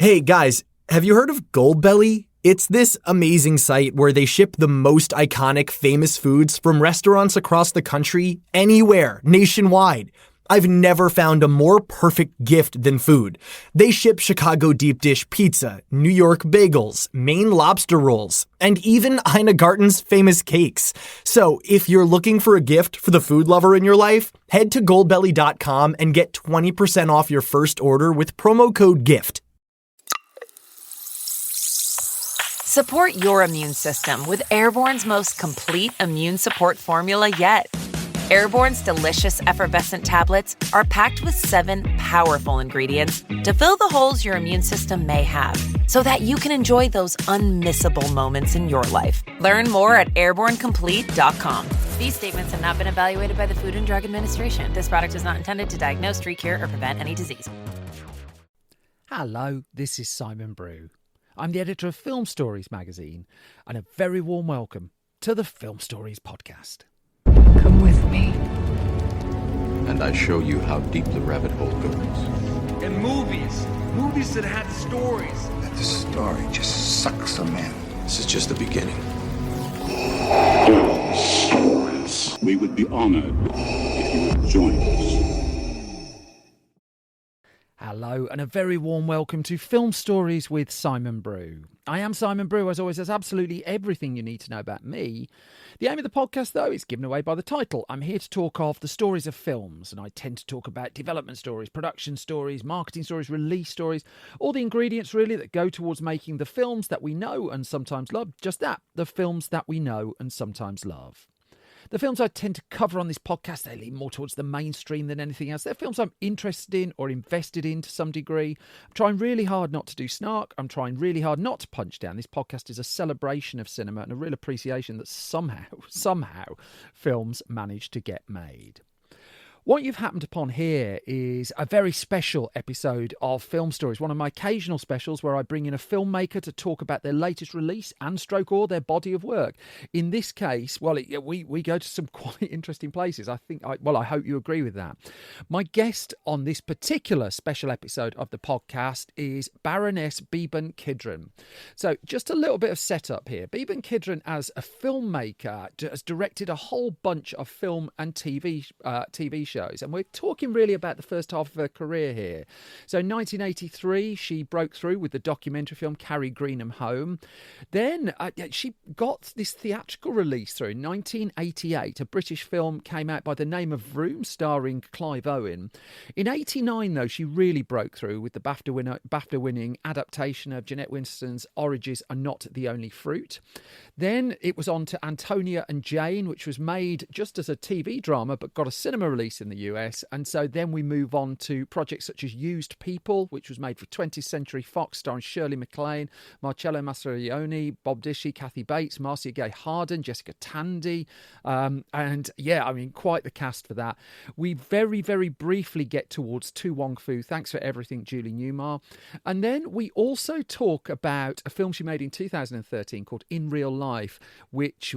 Hey guys, have you heard of Goldbelly? It's this amazing site where they ship the most iconic, famous foods from restaurants across the country, anywhere, nationwide. I've never found a more perfect gift than food. They ship Chicago deep dish pizza, New York bagels, Maine lobster rolls, and even Ina Garten's famous cakes. So if you're looking for a gift for the food lover in your life, head to goldbelly.com and get 20% off your first order with promo code GIFT. Support your immune system with Airborne's most complete immune support formula yet. Airborne's delicious effervescent tablets are packed with 7 powerful ingredients to fill the holes your immune system may have, so that you can enjoy those unmissable moments in your life. Learn more at airbornecomplete.com. These statements have not been evaluated by the Food and Drug Administration. This product is not intended to diagnose, treat, cure, or prevent any disease. Hello, this is Simon Brew. I'm the editor of Film Stories magazine, and a very warm welcome to the Film Stories podcast. Come with me. And I show you how deep the rabbit hole goes. And movies that had stories. That the story just sucks them in. This is just the beginning. Stories. We would be honored if you would join us. Hello, and a very warm welcome to Film Stories with Simon Brew. I am Simon Brew, as always. There's absolutely everything you need to know about me. The aim of the podcast, though, is given away by the title. I'm here to talk of the stories of films, and I tend to talk about development stories, production stories, marketing stories, release stories, all the ingredients, really, that go towards making the films that we know and sometimes love. Just that, the films that we know and sometimes love. The films I tend to cover on this podcast, they lean more towards the mainstream than anything else. They're films I'm interested in or invested in to some degree. I'm trying really hard not to do snark. I'm trying really hard not to punch down. This podcast is a celebration of cinema and a real appreciation that somehow films manage to get made. What you've happened upon here is a very special episode of Film Stories, one of my occasional specials where I bring in a filmmaker to talk about their latest release and or their body of work. In this case, we go to some quite interesting places. I hope you agree with that. My guest on this particular special episode of the podcast is Baroness Beeban Kidron. So just a little bit of setup here. Beeban Kidron, as a filmmaker, has directed a whole bunch of film and TV shows, and we're talking really about the first half of her career here. So in 1983 she broke through with the documentary film Carry Greenham Home. Then she got this theatrical release through. In 1988 a British film came out by the name of Vroom, starring Clive Owen. In 89 though she really broke through with the BAFTA winning adaptation of Jeanette Winterson's Oranges Are Not the Only Fruit. Then it was on to Antonia and Jane, which was made just as a TV drama but got a cinema release in the US. And so then we move on to projects such as Used People, which was made for 20th Century Fox, starring Shirley MacLaine, Marcello Mastroianni, Bob Dishy, Kathy Bates, Marcia Gay Harden, Jessica Tandy, quite the cast for that. We very, very briefly get towards To Wong Foo, Thanks for Everything, Julie Newmar. And then we also talk about a film she made in 2013 called In Real Life, which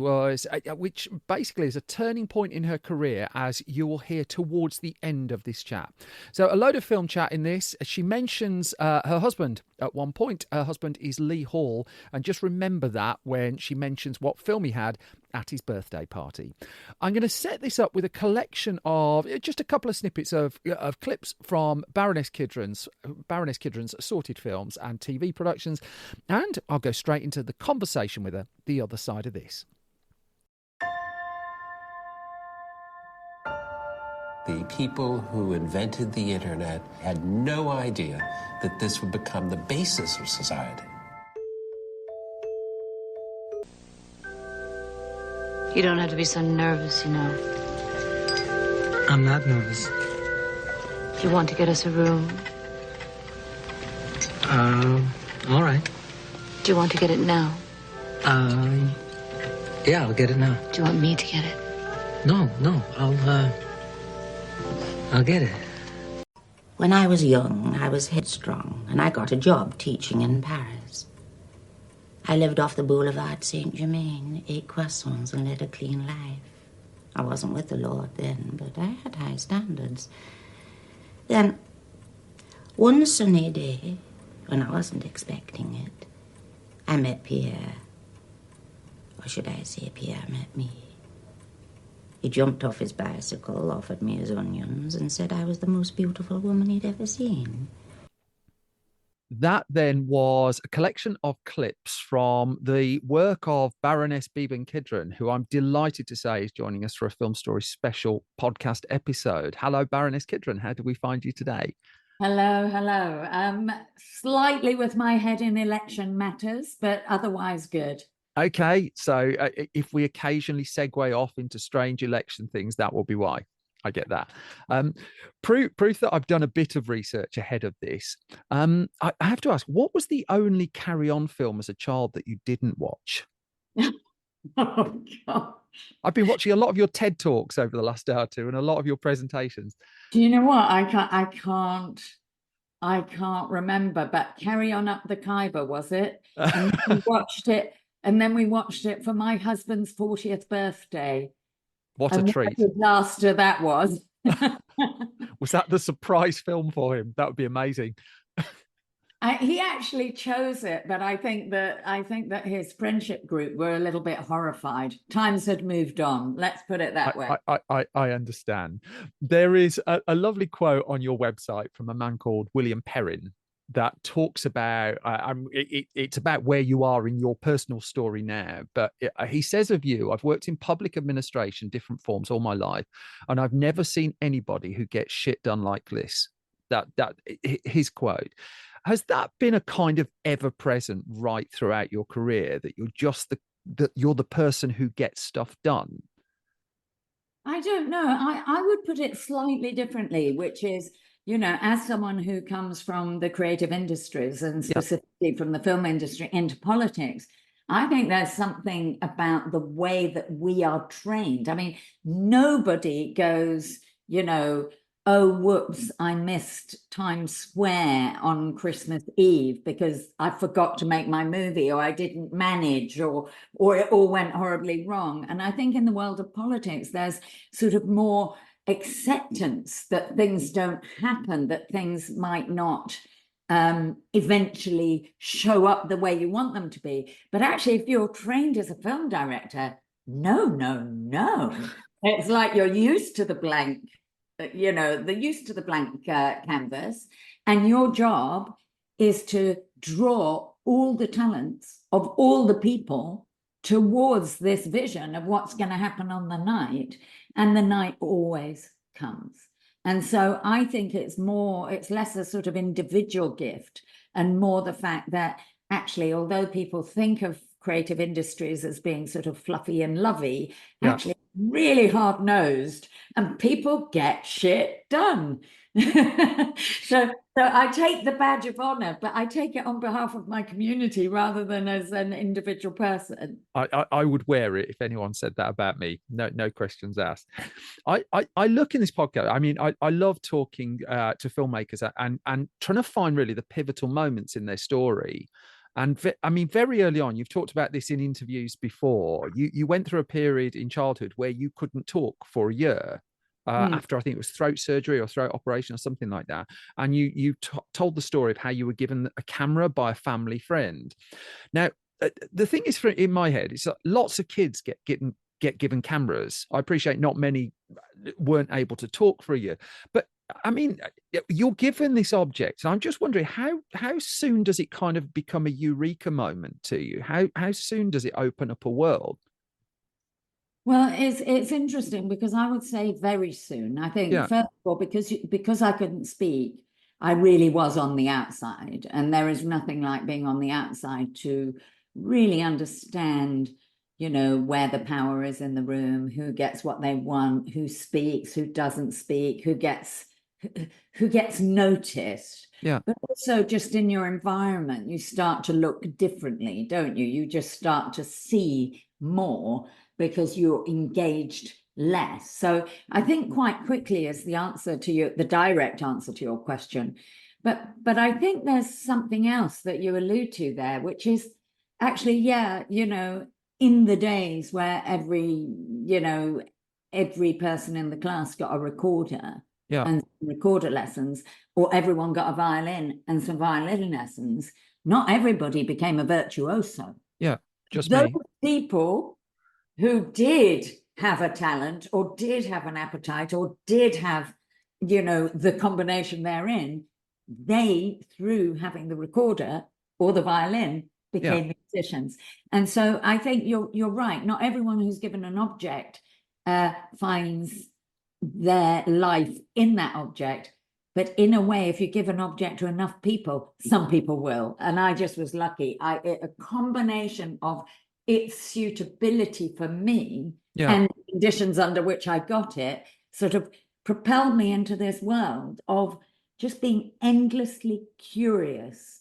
basically is a turning point in her career, as you will hear towards the end of this chat. So a load of film chat in this. She mentions her husband at one point. Her husband is Lee Hall, and just remember that when she mentions what film he had at his birthday party. I'm going to set this up with a collection of just a couple of snippets of clips from Baroness Kidron's assorted films and TV productions, and I'll go straight into the conversation with her the other side of this. The people who invented the internet had no idea that this would become the basis of society. You don't have to be so nervous, you know. I'm not nervous. You want to get us a room? All right. Do you want to get it now? Yeah, I'll get it now. Do you want me to get it? No, I'll get it. When I was young, I was headstrong, and I got a job teaching in Paris. I lived off the Boulevard Saint-Germain, ate croissants, and led a clean life. I wasn't with the Lord then, but I had high standards. Then, one sunny day, when I wasn't expecting it. I met Pierre. Or should I say Pierre met me? He jumped off his bicycle, offered me his onions, and said I was the most beautiful woman he'd ever seen. That then was a collection of clips from the work of Baroness Beeban Kidron, who I'm delighted to say is joining us for a Film Story special podcast episode. Hello, Baroness Kidron. How do we find you today? Hello, hello. Slightly with my head in election matters, but otherwise good. Okay, so if we occasionally segue off into strange election things, that will be why. I get that. Proof that I've done a bit of research ahead of this. I have to ask, what was the only Carry On film as a child that you didn't watch? Oh, gosh. I've been watching a lot of your TED Talks over the last hour or two and a lot of your presentations. Do you know what? I can't remember, but Carry On Up the Khyber, was it? And we watched it, and then we watched it for my husband's 40th birthday. What a treat. What a disaster that was. Was that the surprise film for him? That would be amazing. He actually chose it, but I think that his friendship group were a little bit horrified. Times had moved on. Let's put it that way. I understand. There is a lovely quote on your website from a man called William Perrin that talks about it's about where you are in your personal story now, but he says of you, I've worked in public administration, different forms all my life, and I've never seen anybody who gets shit done like this. That his quote. Has that been a kind of ever present right throughout your career, that you're just you're the person who gets stuff done? I don't know. I would put it slightly differently, which is, you know, as someone who comes from the creative industries and specifically from the film industry into politics, I think there's something about the way that we are trained. I mean, nobody goes, you know, oh, whoops, I missed Times Square on Christmas Eve because I forgot to make my movie, or I didn't manage, or it all went horribly wrong. And I think in the world of politics, there's sort of more acceptance that things don't happen, that things might not eventually show up the way you want them to be. But actually, if you're trained as a film director, no. It's like you're used to the blank, you know, they're used to the blank canvas, and your job is to draw all the talents of all the people towards this vision of what's going to happen on the night, and the night always comes. And so I think it's less a sort of individual gift and more the fact that actually, although people think of creative industries as being sort of fluffy and lovey, actually really hard-nosed, and people get shit done. So I take the badge of honor, but I take it on behalf of my community rather than as an individual person. I would wear it if anyone said that about me. No questions asked. I look in this podcast. I mean, I love talking to filmmakers and trying to find really the pivotal moments in their story. And I mean, very early on, you've talked about this in interviews before. You went through a period in childhood where you couldn't talk for a year after, I think it was throat surgery or throat operation or something like that. And you told the story of how you were given a camera by a family friend. Now, the thing is, in my head, it's that lots of kids get given cameras. I appreciate not many weren't able to talk for a year, but I mean, you're given this object, and I'm just wondering how soon does it kind of become a eureka moment to you? How soon does it open up a world? Well, it's interesting because I would say very soon. I think first of all, because I couldn't speak, I really was on the outside, and there is nothing like being on the outside to really understand, you know, where the power is in the room, who gets what they want, who speaks, who doesn't speak, who gets noticed. But also just in your environment, you start to look differently, don't you? You just start to see more because you're engaged less. So I think quite quickly is the direct answer to your question. But I think there's something else that you allude to there, which is actually, you know, in the days where every person in the class got a recorder, and recorder lessons, or everyone got a violin and some violin lessons. Not everybody became a virtuoso. Yeah, just those me. people who did have a talent or did have an appetite or did have, the combination therein, they, through having the recorder or the violin, became musicians. And so I think you're right. Not everyone who's given an object finds their life in that object. But in a way, if you give an object to enough people, some people will. And I just was lucky. A combination of its suitability for me and the conditions under which I got it sort of propelled me into this world of just being endlessly curious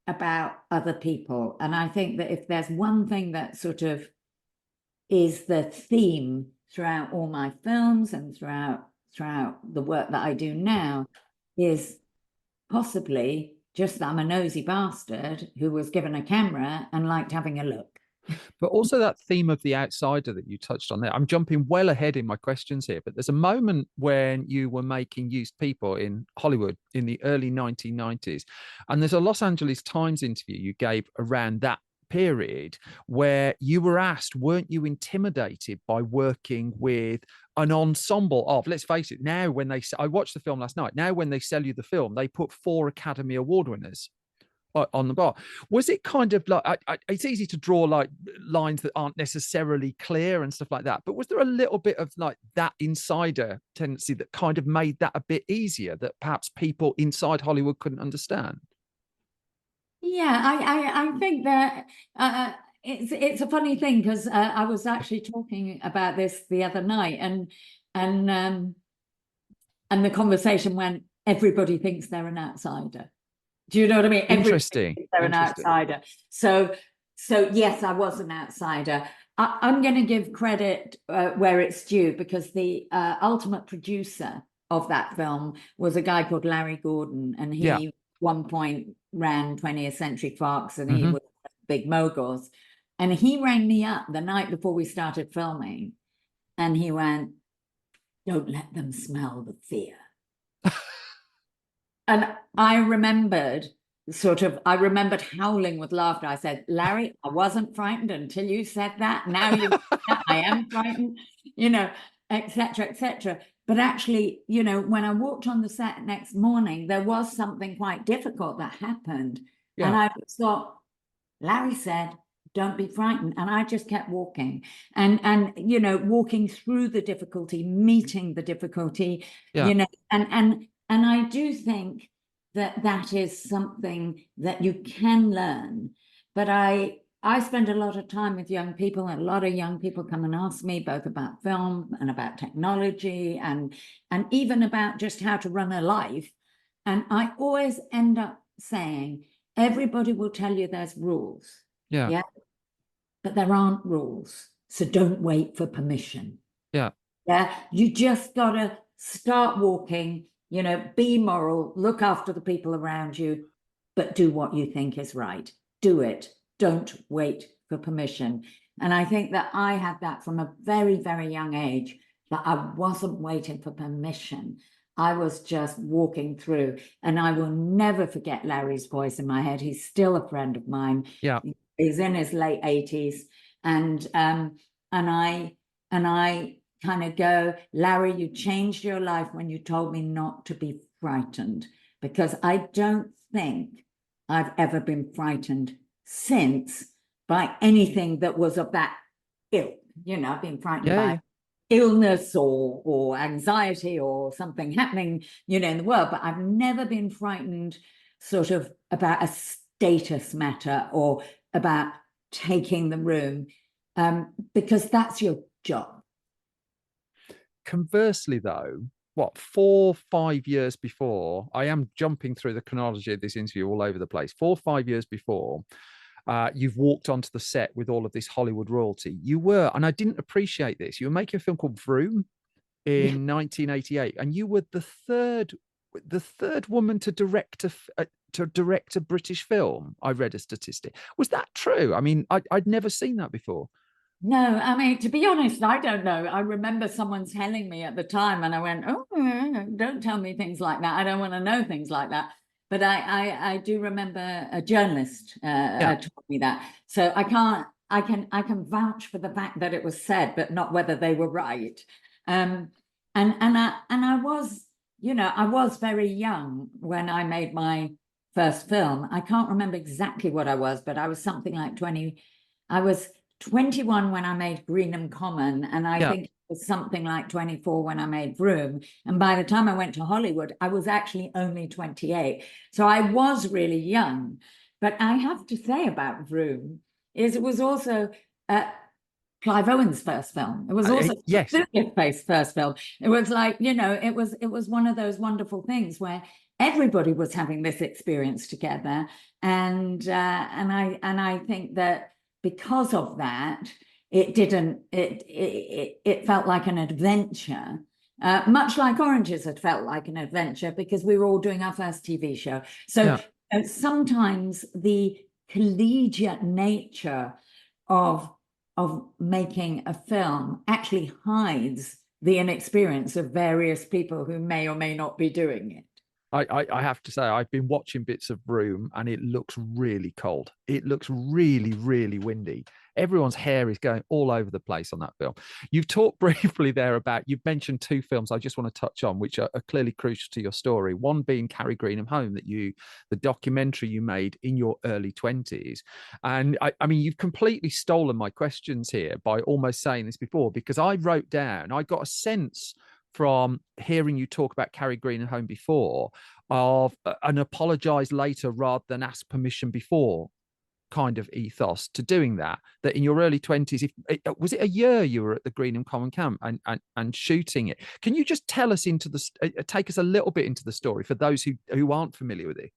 about other people. And I think that if there's one thing that sort of is the theme throughout all my films and throughout the work that I do now, is possibly just that I'm a nosy bastard who was given a camera and liked having a look. But also that theme of the outsider that you touched on there. I'm jumping well ahead in my questions here, but there's a moment when you were making used people in Hollywood in the early 1990s. And there's a Los Angeles Times interview you gave around that period where you were asked, weren't you intimidated by working with an ensemble of, let's face it, now when I watched the film last night, now when they sell you the film, they put 4 Academy Award winners on the bar. Was it kind of like, it's easy to draw like lines that aren't necessarily clear and stuff like that, but was there a little bit of like that insider tendency that kind of made that a bit easier, that perhaps people inside Hollywood couldn't understand? Yeah, I think that it's a funny thing, because I was actually talking about this the other night, and the conversation went, everybody thinks they're an outsider. Do you know what I mean? Interesting. They're an outsider. So yes, I was an outsider. I'm going to give credit where it's due, because the ultimate producer of that film was a guy called Larry Gordon, and he at one point ran 20th Century Fox, and he was big moguls. And he rang me up the night before we started filming, and he went, "Don't let them smell the fear." And I remembered howling with laughter. I said, "Larry, I wasn't frightened until you said that. Now I am frightened," etc., etc. But actually, when I walked on the set next morning, there was something quite difficult that happened. Yeah. And I thought, Larry said, "Don't be frightened." And I just kept walking and walking through the difficulty, meeting the difficulty, and I do think that is something that you can learn. But I spend a lot of time with young people, and a lot of young people come and ask me both about film and about technology and even about just how to run a life. And I always end up saying, everybody will tell you there's rules. Yeah. But there aren't rules. So don't wait for permission. Yeah. You just gotta start walking, be moral, look after the people around you, but do what you think is right. Do it. Don't wait for permission. And I think that I had that from a very, very young age, that I wasn't waiting for permission. I was just walking through, and I will never forget Larry's voice in my head. He's still a friend of mine. Yeah. He's in his late 80s. And I kind of go, "Larry, you changed your life when you told me not to be frightened," because I don't think I've ever been frightened since by anything that was of that ilk. I've been frightened by illness or anxiety or something happening, in the world, but I've never been frightened sort of about a status matter or about taking the room, because that's your job. Conversely, though, 4-5 years before, I am jumping through the chronology of this interview all over the place, 4-5 years before, you've walked onto the set with all of this Hollywood royalty. You were, and I didn't appreciate this, you were making a film called Vroom in 1988, and you were the third woman to direct a British film. I read a statistic. Was that true? I mean, I'd never seen that before. No, I mean, to be honest, I don't know. I remember someone telling me at the time, and I went, "Oh, don't tell me things like that. I don't want to know things like that." But I do remember a journalist told me that. So I can vouch for the fact that it was said, but not whether they were right. And I was, I was very young when I made my first film. I can't remember exactly what I was, but I was something like 20. I was 21 when I made Greenham Common, and I think it was something like 24 when I made Vroom. And by the time I went to Hollywood, I was actually only 28. So I was really young. But I have to say about Vroom is it was also Clive Owen's first film. It was also Studious first film. It was like, it was one of those wonderful things where everybody was having this experience together. And I think that because of that, it felt like an adventure, much like Oranges had felt like an adventure because we were all doing our first TV show. So sometimes the collegiate nature of making a film actually hides the inexperience of various people who may or may not be doing it. I have to say, I've been watching bits of Vroom and it looks really cold. It looks really, really windy. Everyone's hair is going all over the place on that film. You've talked briefly there about, you've mentioned two films I just want to touch on, which are clearly crucial to your story. One being Carry Greenham Home, the documentary you made in your early 20s. And I mean, you've completely stolen my questions here by almost saying this before, because I wrote down, I got a sense from hearing you talk about Carry Greenham Home before of an apologize later rather than ask permission before kind of ethos to doing that in your early 20s, was it a year you were at the Greenham Common Camp and shooting it? Can you just tell us take us a little bit into the story for those who aren't familiar with it?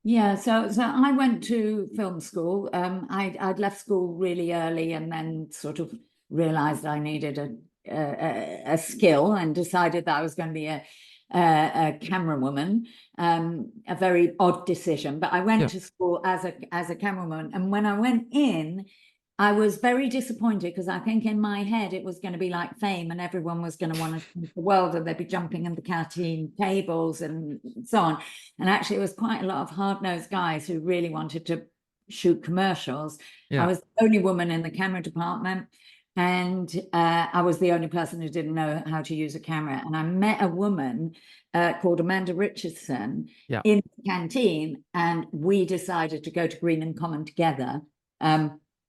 Yeah, so I went to film school. I'd left school really early and then sort of realized I needed a skill and decided that I was going to be a camera woman. A very odd decision, but I went to school as a camerawoman, and when I went in, I was very disappointed because I think in my head it was going to be like Fame and everyone was going to want to see the world and they'd be jumping in the canteen tables and so on. And actually it was quite a lot of hard-nosed guys who really wanted to shoot commercials. I was the only woman in the camera department, and I was the only person who didn't know how to use a camera. And I met a woman called Amanda Richardson in the canteen, and we decided to go to Greenham Common together,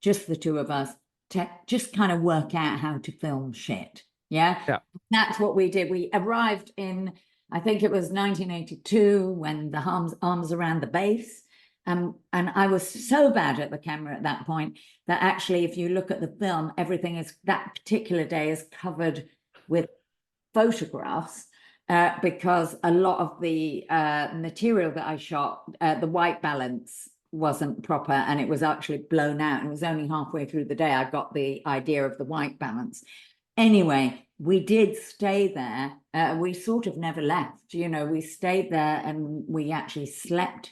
just the two of us, to just kind of work out how to film shit. That's what we did. We arrived in, I think it was 1982, when the arms around the base. And I was so bad at the camera at that point that actually, if you look at the film, everything is, that particular day is covered with photographs because a lot of the material that I shot, the white balance wasn't proper and it was actually blown out. And it was only halfway through the day I got the idea of the white balance. Anyway, we did stay there. We sort of never left, we stayed there, and we actually slept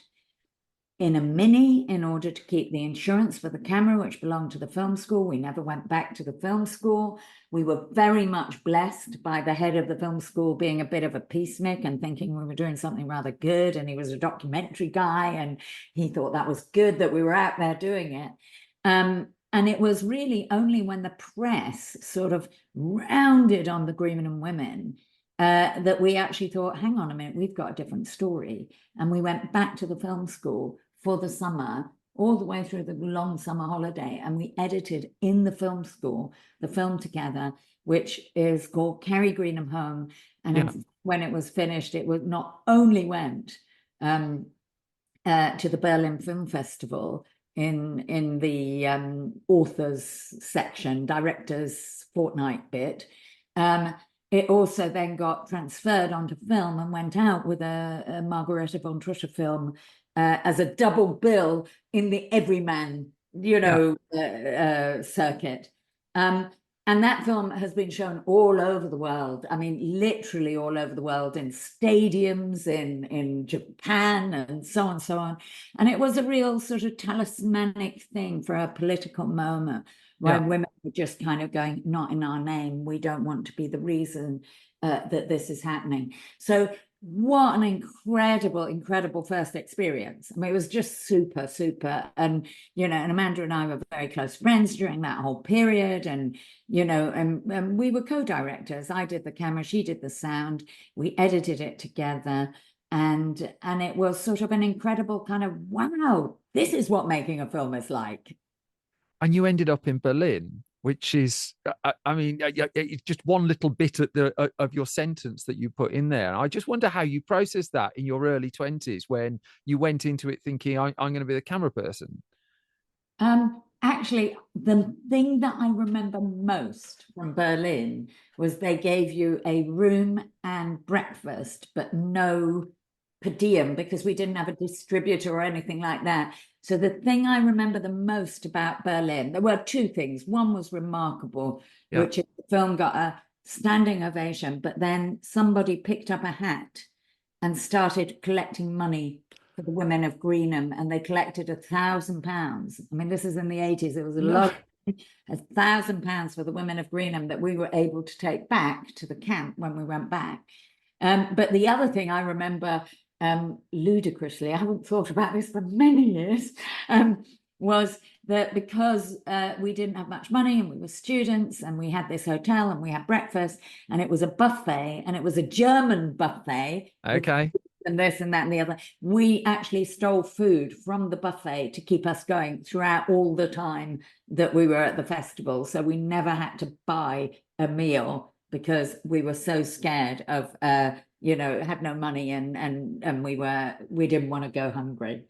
in a Mini in order to keep the insurance for the camera, which belonged to the film school. We never went back to the film school. We were very much blessed by the head of the film school being a bit of a peacenik and thinking we were doing something rather good. And he was a documentary guy, and he thought that was good that we were out there doing it. And it was really only when the press sort of rounded on the Greenham women that we actually thought, hang on a minute, we've got a different story. And we went back to the film school for the summer, all the way through the long summer holiday, and we edited in the film school the film together, which is called Carry Greenham Home. And when it was finished, it was not only went to the Berlin Film Festival in the authors section, directors fortnight bit. It also then got transferred onto film and went out with a Margareta von Trotta film as a double bill in the Everyman, circuit. And that film has been shown all over the world. I mean, literally all over the world, in stadiums, in Japan, and so on, so on. And it was a real sort of talismanic thing for a political moment where women were just kind of going, not in our name. We don't want to be the reason that this is happening. So what an incredible first experience. I mean, it was just super, super. And, you know, and Amanda and I were very close friends during that whole period. And, you know, and we were co-directors. I did the camera, she did the sound. We edited it together. And it was sort of an incredible kind of, wow, this is what making a film is like. And you ended up in Berlin, which is, I mean, it's just one little bit of your sentence that you put in there. I just wonder how you processed that in your early 20s when you went into it thinking, I'm going to be the camera person. Actually, the thing that I remember most from Berlin was they gave you a room and breakfast, but no per diem, because we didn't have a distributor or anything like that. So the thing I remember the most about Berlin, there were two things. One was remarkable, which is the film got a standing ovation, but then somebody picked up a hat and started collecting money for the women of Greenham, and they collected £1,000. I mean, this is in the 80s. It was a lot. £1,000 for the women of Greenham that we were able to take back to the camp when we went back. But the other thing I remember ludicrously, I haven't thought about this for many years, was that because we didn't have much money and we were students and we had this hotel and we had breakfast and it was a buffet and it was a German buffet. Okay. And this and that and the other. We actually stole food from the buffet to keep us going throughout all the time that we were at the festival. So we never had to buy a meal because we were so scared of, you know, had no money and we didn't want to go hungry.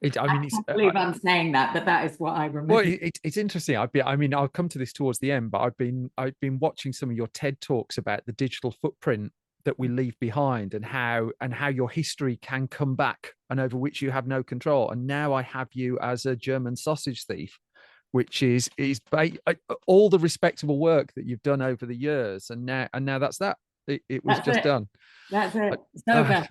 I can't believe I'm saying that, but that is what I remember. Well, it's interesting. I'll come to this towards the end, but I've been watching some of your TED talks about the digital footprint that we leave behind and how your history can come back and over which you have no control. And now I have you as a German sausage thief, which is all the respectable work that you've done over the years. And now that's that. It was just done. That's it. It's over.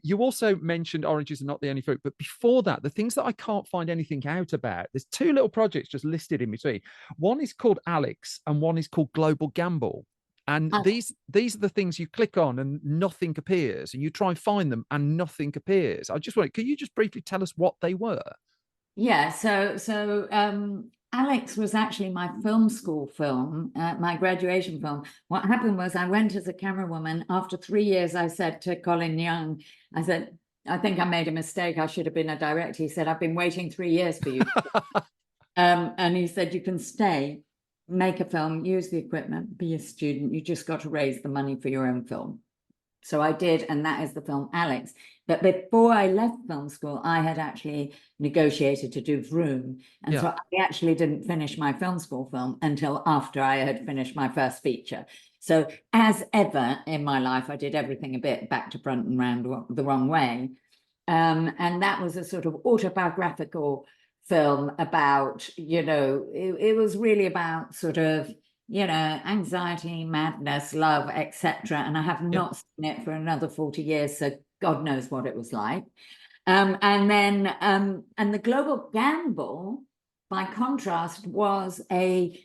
You also mentioned oranges are not the only fruit, but before that, the things that I can't find anything out about, there's two little projects just listed in between. One is called Alex and one is called Global Gamble. And these are the things you click on and nothing appears, and you try and find them and nothing appears. I just wonder, can you just briefly tell us what they were? Yeah, so Alex was actually my film school film, my graduation film. What happened was I went as a camerawoman. After 3 years, I said to Colin Young, I said, I think I made a mistake. I should have been a director. He said, I've been waiting 3 years for you. And he said, you can stay, make a film, use the equipment, be a student. You just got to raise the money for your own film. So I did, and that is the film Alex. But before I left film school, I had actually negotiated to do Vroom. And so I actually didn't finish my film school film until after I had finished my first feature. So as ever in my life, I did everything a bit back to front and round the wrong way. And that was a sort of autobiographical film about, you know, it was really about sort of, you know, anxiety, madness, love, etc. And I have not seen it for another 40 years, so God knows what it was like. And the Global Gamble, by contrast, was it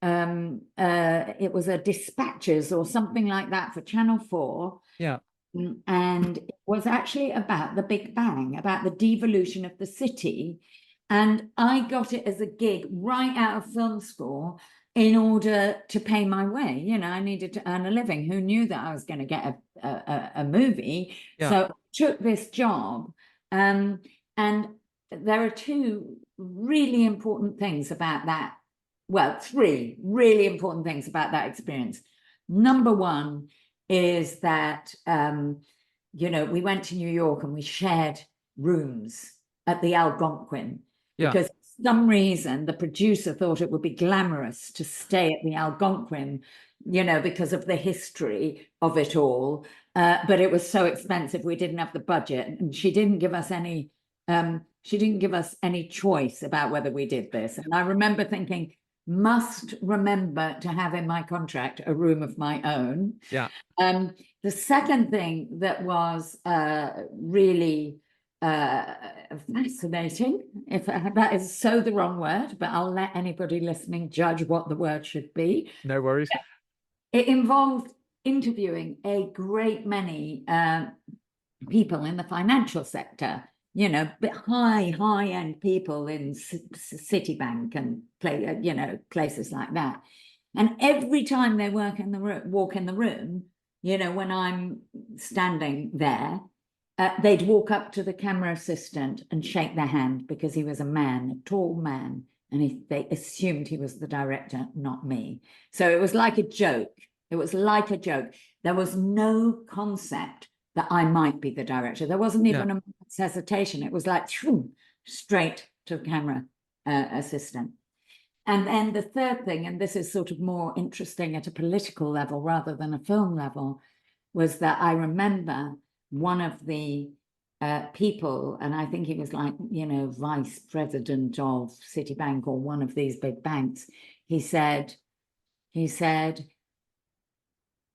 was a Dispatches or something like that for Channel 4. Yeah. And it was actually about the Big Bang, about the devolution of the city. And I got it as a gig right out of film school in order to pay my way. You know, I needed to earn a living. Who knew that I was going to get a movie? Yeah. So I took this job. And there are two really important things about that. Well, three really important things about that experience. Number one is that, you know, we went to New York and we shared rooms at the Algonquin. Yeah. Because for some reason, the producer thought it would be glamorous to stay at the Algonquin, you know, because of the history of it all. But it was so expensive, we didn't have the budget. And she didn't give us any choice about whether we did this. And I remember thinking, must remember to have in my contract a room of my own. Yeah. The second thing that was really fascinating, if that is so the wrong word, but I'll let anybody listening judge what the word should be. No worries. It involved interviewing a great many people in the financial sector, you know, but high-end people in Citibank and places like that. And every time they walk in the room, you know, when I'm standing there, they'd walk up to the camera assistant and shake their hand because he was a man, a tall man, and they assumed he was the director, not me. So it was like a joke. It was like a joke. There was no concept that I might be the director. There wasn't even a moment's hesitation. It was like straight to the camera assistant. And then the third thing, and this is sort of more interesting at a political level rather than a film level, was that I remember one of the people, and I think he was like, you know, vice president of Citibank or one of these big banks, he said,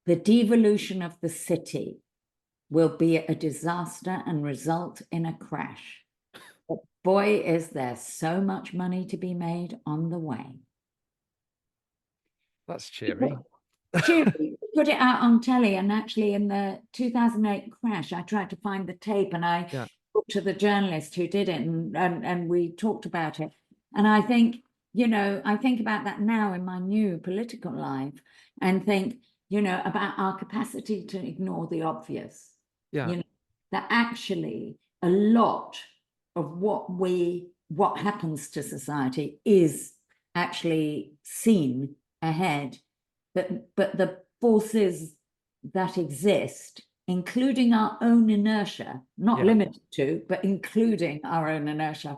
the devolution of the city will be a disaster and result in a crash. But boy, is there so much money to be made on the way. That's cheery. Cheery. Put it out on telly, and actually in the 2008 crash, I tried to find the tape, and I talked to the journalist who did it, and we talked about it. And I think, you know, I think about that now in my new political life and think, you know, about our capacity to ignore the obvious. Yeah. You know, that actually a lot of what happens to society is actually seen ahead, but the forces that exist, including our own inertia, not limited to, but including our own inertia,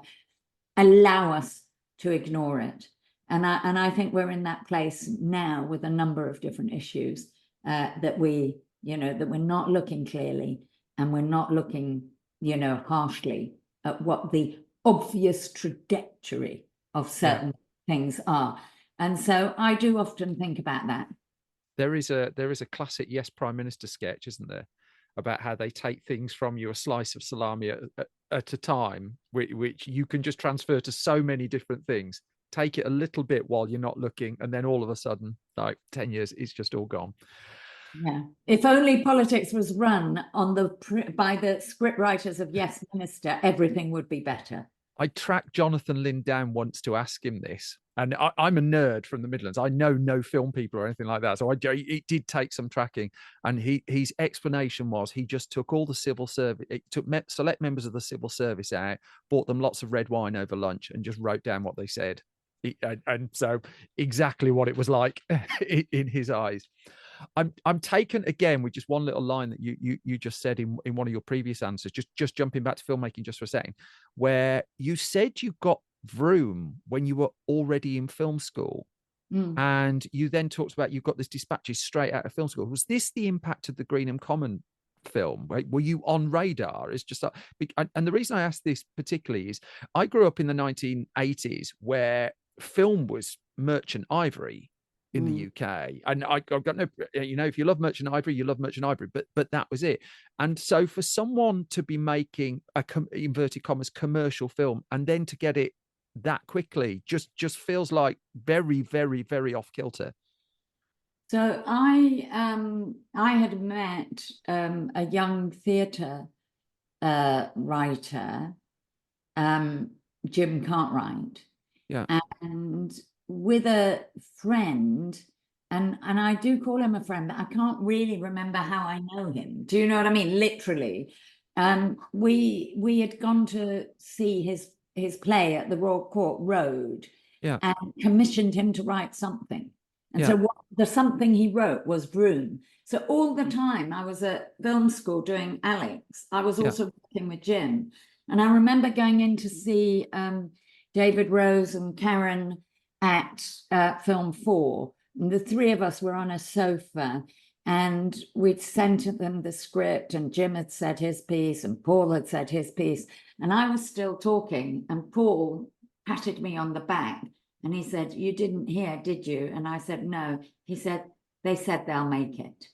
allow us to ignore it. And I think we're in that place now with a number of different issues that we're not looking clearly, and we're not looking, you know, harshly at what the obvious trajectory of certain things are. And so I do often think about that. There is a classic Yes Prime Minister sketch, isn't there, about how they take things from you, a slice of salami at a time, which you can just transfer to so many different things. Take it a little bit while you're not looking, and then all of a sudden, like 10 years, it's just all gone. Yeah. If only politics was run by the script writers of Yes Minister, everything would be better. I tracked Jonathan Lynn down once to ask him this, and I'm a nerd from the Midlands. I know no film people or anything like that, so it did take some tracking. And his explanation was he just took all the civil service, took select members of the civil service out, bought them lots of red wine over lunch, and just wrote down what they said. And so exactly what it was like in his eyes. I'm taken again with just one little line that you just said in one of your previous answers, just jumping back to filmmaking just for a second, where you said you got Vroom when you were already in film school. And you then talked about you got this dispatches straight out of film school. Was this the impact of the Greenham Common film? Right? Were you on radar? It's just and the reason I asked this particularly is I grew up in the 1980s where film was merchant ivory in the UK, and I've got no, you know, if you love merchant ivory, you love merchant ivory, but that was it. And so for someone to be making a inverted commas commercial film and then to get it that quickly just feels like very, very, very off kilter. So I had met a young theatre writer, Jim Cartwright, and with a friend, and I do call him a friend, but I can't really remember how I know him. Do you know what I mean? Literally. We had gone to see his play at the Royal Court Road and commissioned him to write something. And so the something he wrote was Vroom. So all the time I was at film school doing Alex, I was also working with Jim. And I remember going in to see David Rose and Karen at Film 4. And the three of us were on a sofa, and we'd sent them the script, and Jim had said his piece and Paul had said his piece. And I was still talking, and Paul patted me on the back And he said, you didn't hear, did you? And I said, no. He said, they said they'll make it.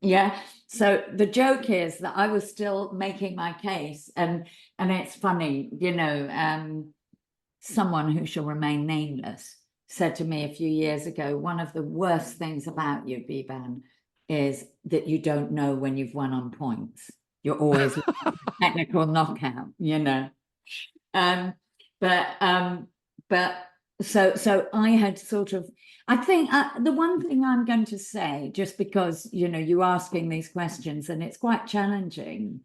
Yeah. So the joke is that I was still making my case, and it's funny, someone who shall remain nameless said to me a few years ago, one of the worst things about you, Beeban, is that you don't know when you've won on points. You're always technical knockout, But so I had sort of, I think the one thing I'm going to say, just because, you're asking these questions and it's quite challenging,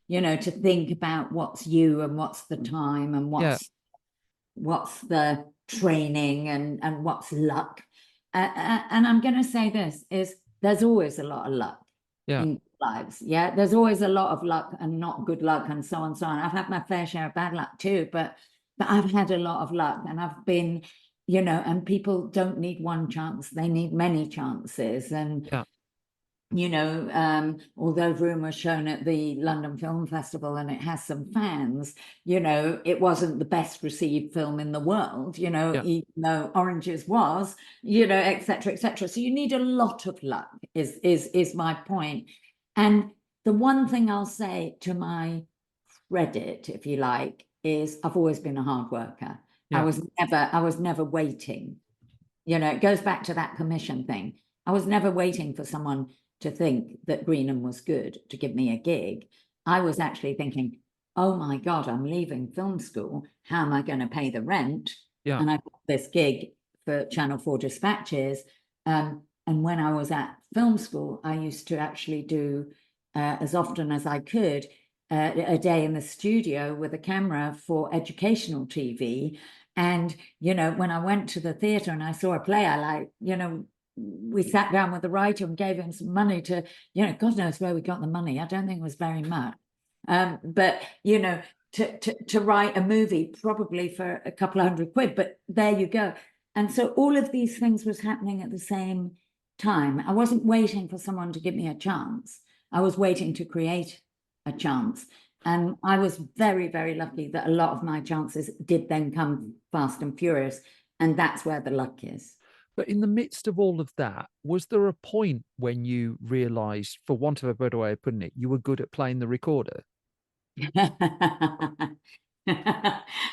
to think about what's you and what's the time and what's the training and what's luck. And I'm going to say this is there's always a lot of luck in lives. Yeah, there's always a lot of luck and not good luck and so on and so on. I've had my fair share of bad luck too, but I've had a lot of luck, and I've been, and people don't need one chance, they need many chances. And although Vroom was shown at the London Film Festival and it has some fans, it wasn't the best received film in the world, even though Oranges was, et cetera, et cetera. So you need a lot of luck is my point. And the one thing I'll say to my credit, if you like, is I've always been a hard worker. I was never waiting. It goes back to that commission thing. I was never waiting for someone to think that Greenham was good to give me a gig. I was actually thinking, oh my God, I'm leaving film school. How am I going to pay the rent? And I got this gig for Channel 4 Dispatches. And when I was at film school, I used to actually do, as often as I could, a day in the studio with a camera for educational TV. And, when I went to the theatre and I saw a play I liked, we sat down with the writer and gave him some money to, God knows where we got the money. I don't think it was very much. But, to write a movie probably for a couple of £100, but there you go. And so all of these things was happening at the same time. I wasn't waiting for someone to give me a chance. I was waiting to create a chance. And I was very, very lucky that a lot of my chances did then come fast and furious. And that's where the luck is. But in the midst of all of that, was there a point when you realised, for want of a better way of putting it, you were good at playing the recorder?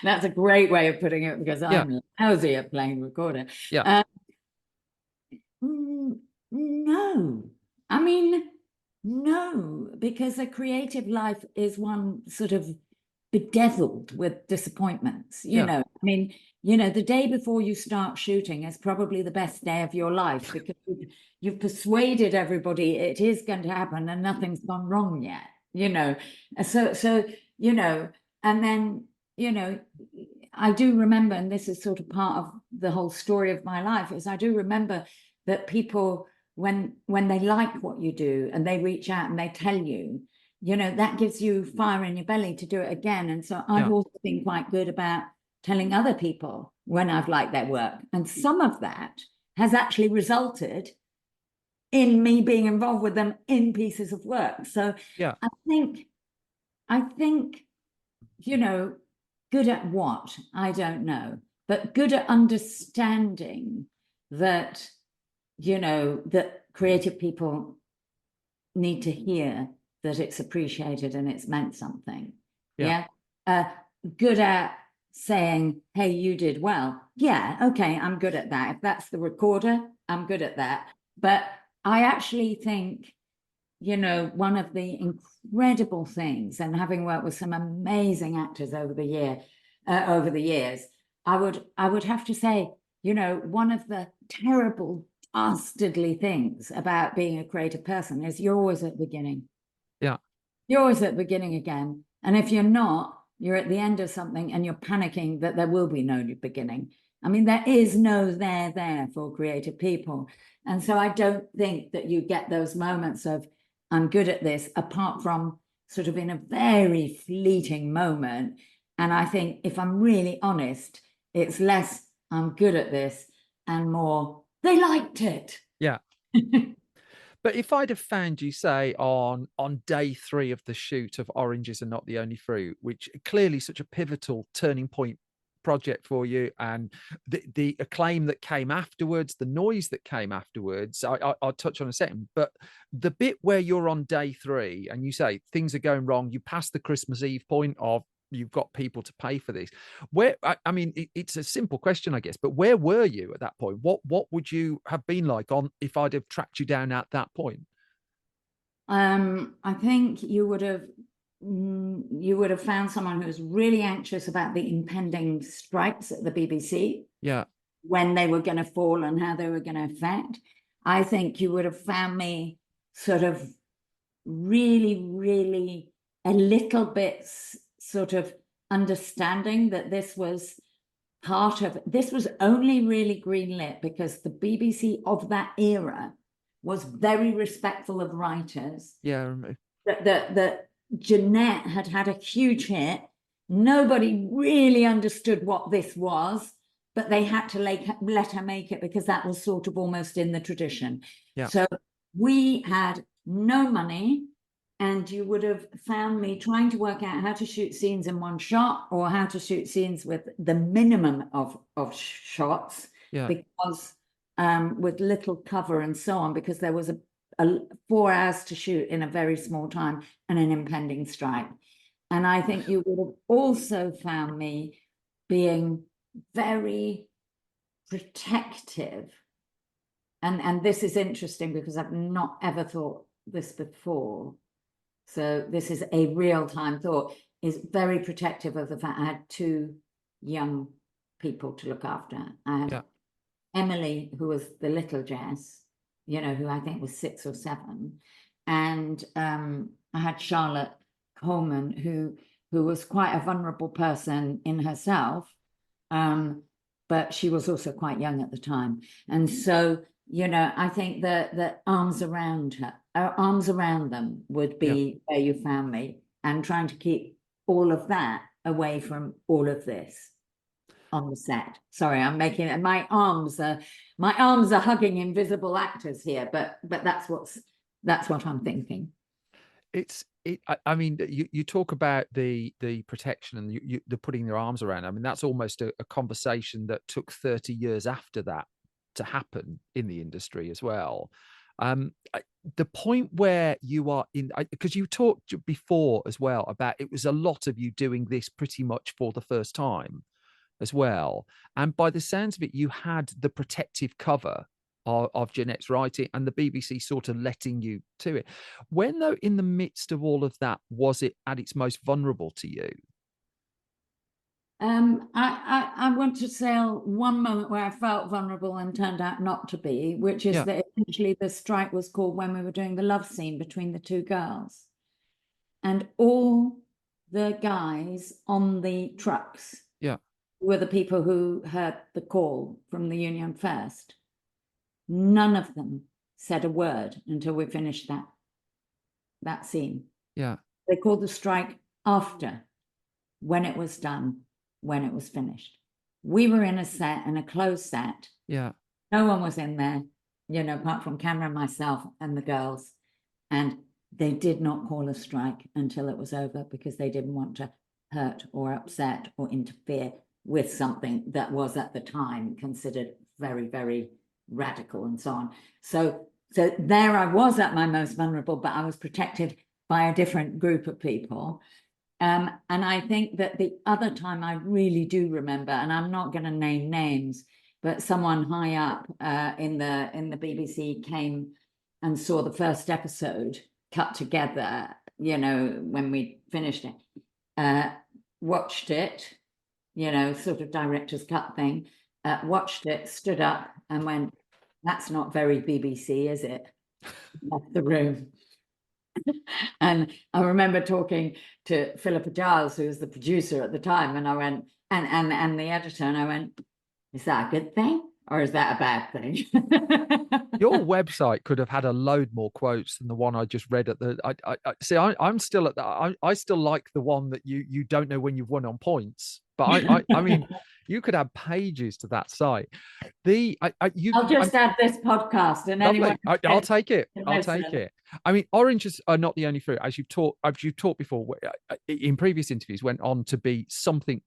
That's a great way of putting it, because I'm lousy at playing recorder. No. I mean, no, because a creative life is one sort of bedeviled with disappointments, I mean, the day before you start shooting is probably the best day of your life, because you've persuaded everybody it is going to happen and nothing's gone wrong yet, so and then I do remember, and this is sort of part of the whole story of my life, is I do remember that people, when they like what you do and they reach out and they tell you, that gives you fire in your belly to do it again. And so I've also been quite good about telling other people when I've liked their work. And some of that has actually resulted in me being involved with them in pieces of work. So I think, good at what? I don't know. But good at understanding that, that creative people need to hear that it's appreciated and it's meant something. Good at saying, hey, you did well. Yeah, okay, I'm good at that. If that's the recorder, I'm good at that. But I actually think, one of the incredible things, and having worked with some amazing actors over the years, I would have to say, one of the terrible, dastardly things about being a creative person is you're always at the beginning. You're always at the beginning again. And if you're not, you're at the end of something and you're panicking that there will be no beginning. I mean, there is no there for creative people. And so I don't think that you get those moments of, I'm good at this, apart from sort of in a very fleeting moment. And I think, if I'm really honest, it's less, I'm good at this, and more, they liked it. Yeah. But if I'd have found you, say, on day 3 of the shoot of Oranges Are Not the Only Fruit, which clearly such a pivotal turning point project for you, and the acclaim that came afterwards, the noise that came afterwards, I'll touch on in a second. But the bit where you're on day 3 and you say things are going wrong, you pass the Christmas Eve point of you've got people to pay for this. Where, I mean, it's a simple question, I guess, but where were you at that point? What would you have been like on if I'd have tracked you down at that point? I think you would have found someone who was really anxious about the impending strikes at the BBC. Yeah. When they were going to fall and how they were going to affect. I think you would have found me sort of really, really a little bit sort of understanding that this was only really greenlit because the BBC of that era was very respectful of writers. Yeah. That Jeanette had a huge hit. Nobody really understood what this was, but they had to let her make it because that was sort of almost in the tradition. Yeah. So we had no money, and you would have found me trying to work out how to shoot scenes in one shot or how to shoot scenes with the minimum of shots. Yeah. Because with little cover and so on, because there was a 4 hours to shoot in a very small time and an impending strike. And I think you would have also found me being very protective. And this is interesting because I've not ever thought this before. So this is a real-time thought, is very protective of the fact I had 2 young people to look after. I had Emily, who was the little Jess, you know, who I think was 6 or 7. And I had Charlotte Coleman, who was quite a vulnerable person in herself, but she was also quite young at the time. And so, you know, I think that arms around them would be where you found me, and trying to keep all of that away from all of this on the set. Sorry, I'm making it. My arms are hugging invisible actors here, but that's what I'm thinking. I mean, you talk about the protection and the putting your arms around. I mean, that's almost a conversation that took 30 years after that to happen in the industry as well. The point where you are in, because you talked before as well about it was a lot of you doing this pretty much for the first time as well. And by the sounds of it, you had the protective cover of Jeanette's writing and the BBC sort of letting you to it. When, though, in the midst of all of that, was it at its most vulnerable to you? I want to say one moment where I felt vulnerable and turned out not to be, which is that eventually the strike was called when we were doing the love scene between the 2 girls. And all the guys on the trucks were the people who heard the call from the union first. None of them said a word until we finished that scene. Yeah. They called the strike after, when it was done, when it was finished. We were in a set, in a closed set. Yeah. No one was in there, you know, apart from Cameron, myself, and the girls. And they did not call a strike until it was over because they didn't want to hurt or upset or interfere with something that was at the time considered very, very radical and so on. So there I was at my most vulnerable, but I was protected by a different group of people. And I think that the other time I really do remember, and I'm not going to name names, but someone high up in the BBC came and saw the first episode cut together, you know, when we finished it, watched it, you know, sort of director's cut thing, watched it, stood up and went, "That's not very BBC, is it?" Left the room. And I remember talking to Philippa Giles, who was the producer at the time, and I went, and the editor, and I went, "Is that a good thing or is that a bad thing?" Your website could have had a load more quotes than the one I just read at the. See. I'm still at that. I still like the one that you don't know when you've won on points. But I mean, You could add pages to that site. I'll just add this podcast, and lovely. anyone I'll take it. I'll listen. take it. I mean, oranges are not the only fruit, as you've talked before in previous interviews. Went on to be something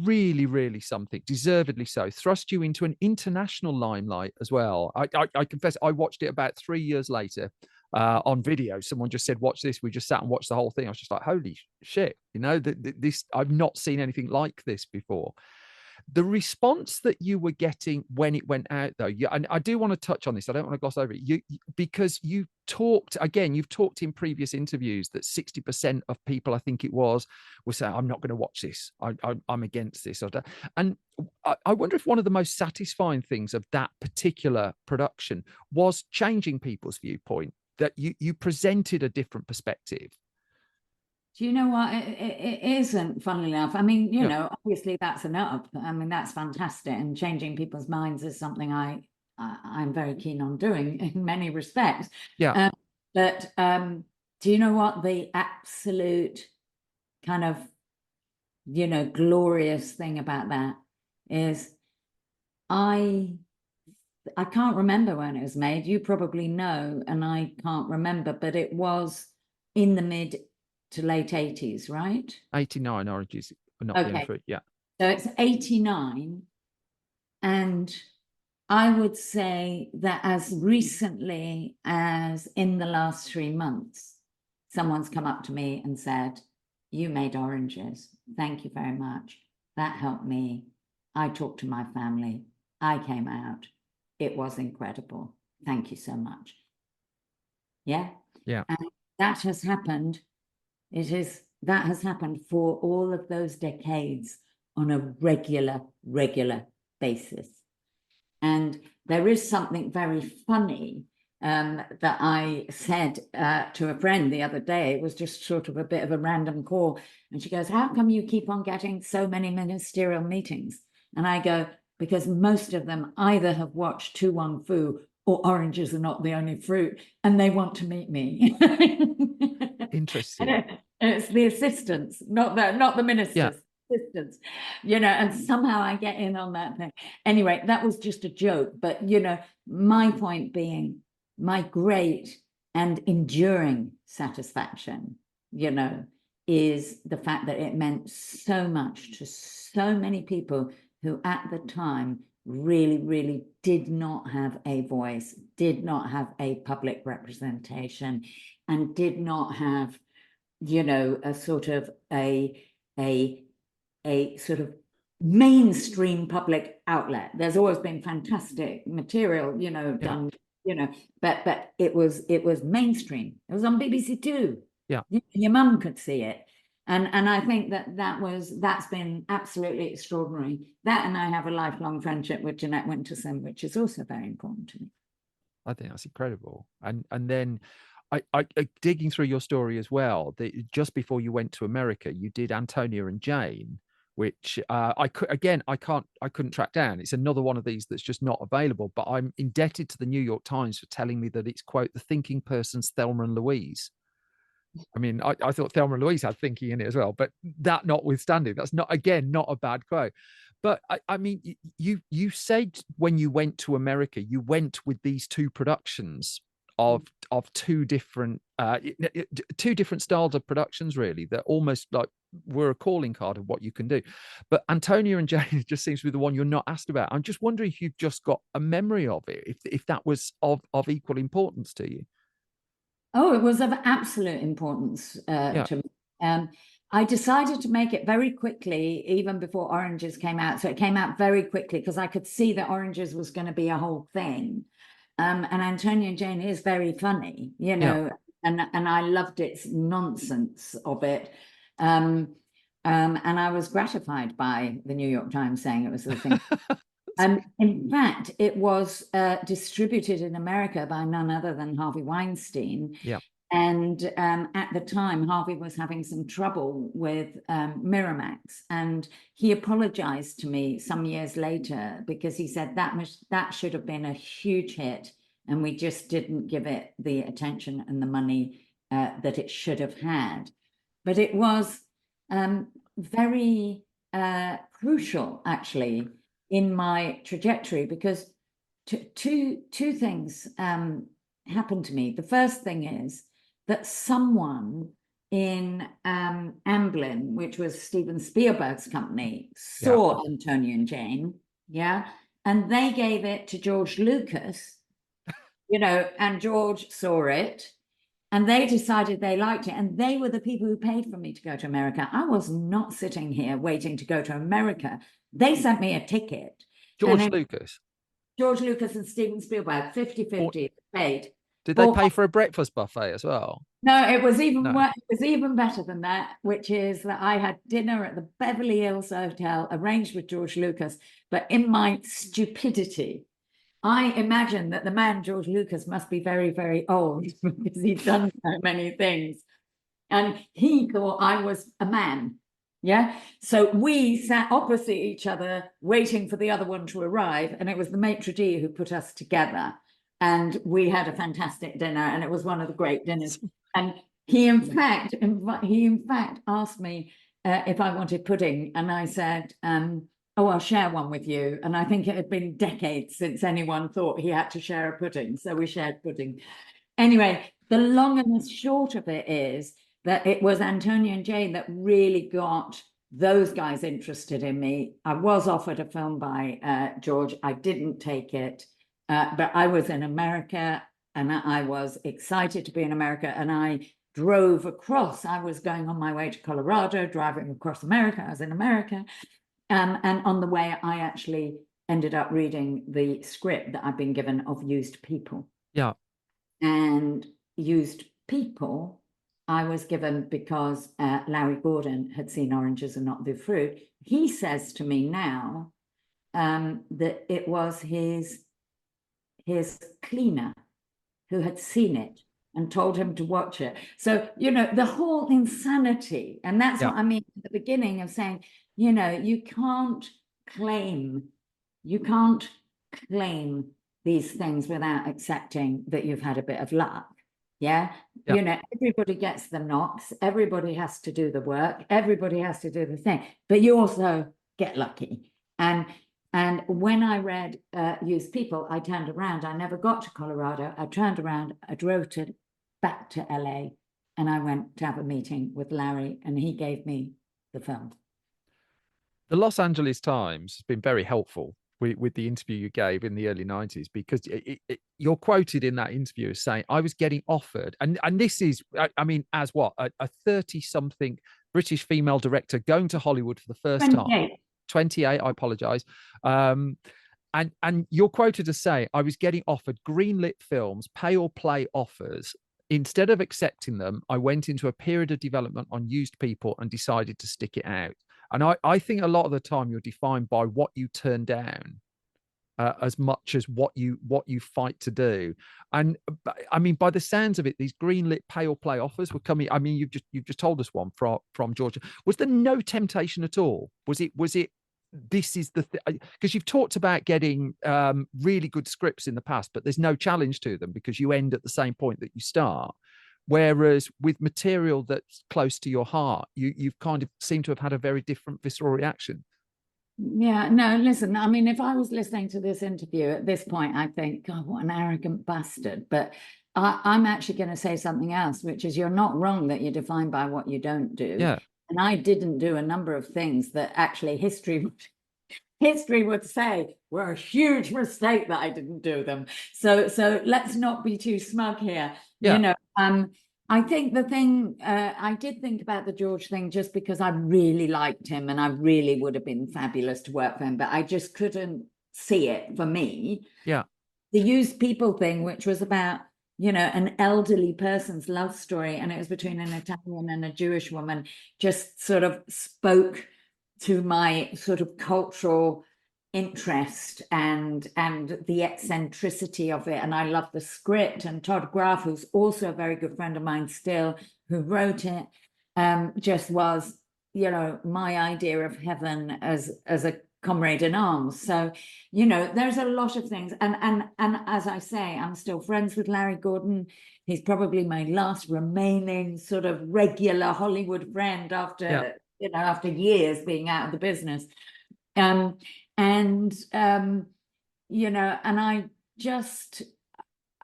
really, really something, deservedly so. Thrust you into an international limelight as well. I confess, I watched it about 3 years later on video. Someone just said, "Watch this." We just sat and watched the whole thing. I was just like, "Holy shit!" You know, this I've not seen anything like this before. The response that you were getting when it went out, though, and I do want to touch on this. I don't want to gloss over it. Because you've talked in previous interviews that 60% of people, I think it was saying, "I'm not going to watch this. I'm against this." And I wonder if one of the most satisfying things of that particular production was changing people's viewpoint, that you presented a different perspective. Do you know what? It isn't, funnily enough. I mean, you know, obviously that's enough. I mean, that's fantastic. And changing people's minds is something I'm very keen on doing in many respects. Yeah. But do you know what? The absolute kind of, you know, glorious thing about that is I can't remember when it was made. You probably know, and I can't remember, but it was in the mid to late 80s, right? 89 oranges, not the only fruit. Yeah. So it's 89. And I would say that as recently as in the last 3 months, someone's come up to me and said, "You made oranges. Thank you very much. That helped me. I talked to my family. I came out. It was incredible. Thank you so much." Yeah. Yeah. And that has happened. That has happened for all of those decades on a regular basis. And there is something very funny that I said to a friend the other day. It was just sort of a bit of a random call. And she goes, "How come you keep on getting so many ministerial meetings?" And I go, "Because most of them either have watched Tu Wong Fu or Oranges Are Not the Only Fruit, and they want to meet me." Interesting. It's the assistants, not the ministers. Yeah. Assistants, you know, and somehow I get in on that thing. Anyway, that was just a joke, but you know, my point being, my great and enduring satisfaction, you know, is the fact that it meant so much to so many people who at the time really did not have a voice, did not have a public representation, and did not have, you know, a sort of a sort of mainstream public outlet. There's always been fantastic material, you know, done, you know, but it was mainstream. It was on BBC Two. Yeah. Your mum could see it. And I think that's been absolutely extraordinary. That, and I have a lifelong friendship with Jeanette Winterson, which is also very important to me. I think that's incredible. And then I digging through your story as well, just before you went to America, you did Antonia and Jane, which I couldn't track down. It's another one of these that's just not available, but I'm indebted to the New York Times for telling me that it's, quote, the thinking person's Thelma and Louise. I mean, I thought Thelma and Louise had thinking in it as well, but that notwithstanding, that's not a bad quote. But I mean, you said when you went to America, you went with these two productions of two different styles of productions, really, that almost like were a calling card of what you can do. But Antonia and Jane just seems to be the one you're not asked about. I'm just wondering if you've just got a memory of it, if that was of equal importance to you. Oh, it was of absolute importance to me. I decided to make it very quickly, even before Oranges came out. So it came out very quickly because I could see that Oranges was going to be a whole thing. And Antonia and Jane is very funny, you know, and I loved its nonsense of it. And I was gratified by the New York Times saying it was the thing. In fact, it was distributed in America by none other than Harvey Weinstein. Yeah. And at the time, Harvey was having some trouble with Miramax, and he apologized to me some years later because he said that should have been a huge hit, and we just didn't give it the attention and the money that it should have had. But it was very crucial, actually, in my trajectory, because two things happened to me. The first thing is that someone in Amblin, which was Steven Spielberg's company, saw Antonio and Jane, and they gave it to George Lucas, and George saw it, and they decided they liked it, and they were the people who paid for me to go to America. I was not sitting here waiting to go to America. They sent me a ticket. George Lucas and Steven Spielberg, 50-50 paid. Did they pay for a breakfast buffet as well? No, it was even it was even better than that, which is that I had dinner at the Beverly Hills Hotel arranged with George Lucas, but in my stupidity, I imagined that the man George Lucas must be very, very old because he'd done so many things, and he thought I was a man. So we sat opposite each other waiting for the other one to arrive, and it was the maitre d' who put us together, and we had a fantastic dinner, and it was one of the great dinners. And he in fact asked me if I wanted pudding, and I said, oh, I'll share one with you. And I think it had been decades since anyone thought he had to share a pudding, so we shared pudding. Anyway, the long and the short of it is that it was Antonio and Jane that really got those guys interested in me. I was offered a film by George. I didn't take it, but I was in America, and I was excited to be in America, and I drove across. I was going on my way to Colorado, driving across America. I was in America. And on the way, I actually ended up reading the script that I'd been given of Used People. Yeah. And Used People, I was given because Larry Gordon had seen Oranges and Not the Fruit. He says to me now that it was his cleaner who had seen it and told him to watch it. So, the whole insanity, and that's what I mean at the beginning of saying, you can't claim these things without accepting that you've had a bit of luck. Everybody gets the knocks, everybody has to do the work, everybody has to do the thing, but you also get lucky. And when I read Used People, I turned around. I never got to Colorado. I turned around, I drove back to LA, and I went to have a meeting with Larry, and he gave me the film. The Los Angeles Times has been very helpful with the interview you gave in the early 90s, because you're quoted in that interview as saying, I was getting offered, and this is, I mean, as what, a 30-something British female director going to Hollywood for the first 28. time. 28, I apologize. And you're quoted as saying, I was getting offered greenlit films, pay or play offers. Instead of accepting them, I went into a period of development on Used People and decided to stick it out. And I think a lot of the time you're defined by what you turn down as much as what you fight to do. And I mean, by the sounds of it, these greenlit pay or play offers were coming. I mean, you've just told us one from Georgia. Was there no temptation at all? Was it this is the thing? Because you've talked about getting really good scripts in the past, but there's no challenge to them because you end at the same point that you start. Whereas with material that's close to your heart, you've kind of seem to have had a very different visceral reaction. Yeah, no, listen, I mean, if I was listening to this interview at this point, I think, God, what an arrogant bastard. But I'm actually going to say something else, which is you're not wrong that you're defined by what you don't do. Yeah. And I didn't do a number of things that actually history would say were a huge mistake that I didn't do them. So let's not be too smug here. Yeah. I think the thing, I did think about the George thing just because I really liked him and I really would have been fabulous to work for him, but I just couldn't see it for me. Yeah. The Used People thing, which was about, an elderly person's love story, and it was between an Italian and a Jewish woman, just sort of spoke to my sort of cultural interest and the eccentricity of it. And I love the script, and Todd Graff, who's also a very good friend of mine still, who wrote it, just was, my idea of heaven as a comrade in arms. So, there's a lot of things. And as I say, I'm still friends with Larry Gordon. He's probably my last remaining sort of regular Hollywood friend after after years being out of the business. And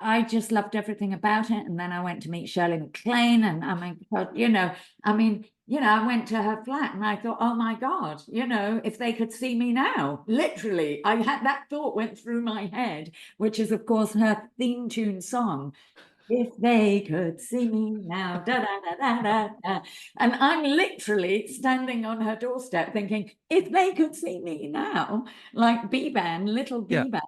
I just loved everything about it. And then I went to meet Shirley MacLaine, and I went to her flat and I thought, oh my God, if they could see me now, literally, I had that thought went through my head, which is of course her theme tune song. If they could see me now, da da da da da da. And I'm literally standing on her doorstep thinking, if they could see me now, like Beeban, little Beeban,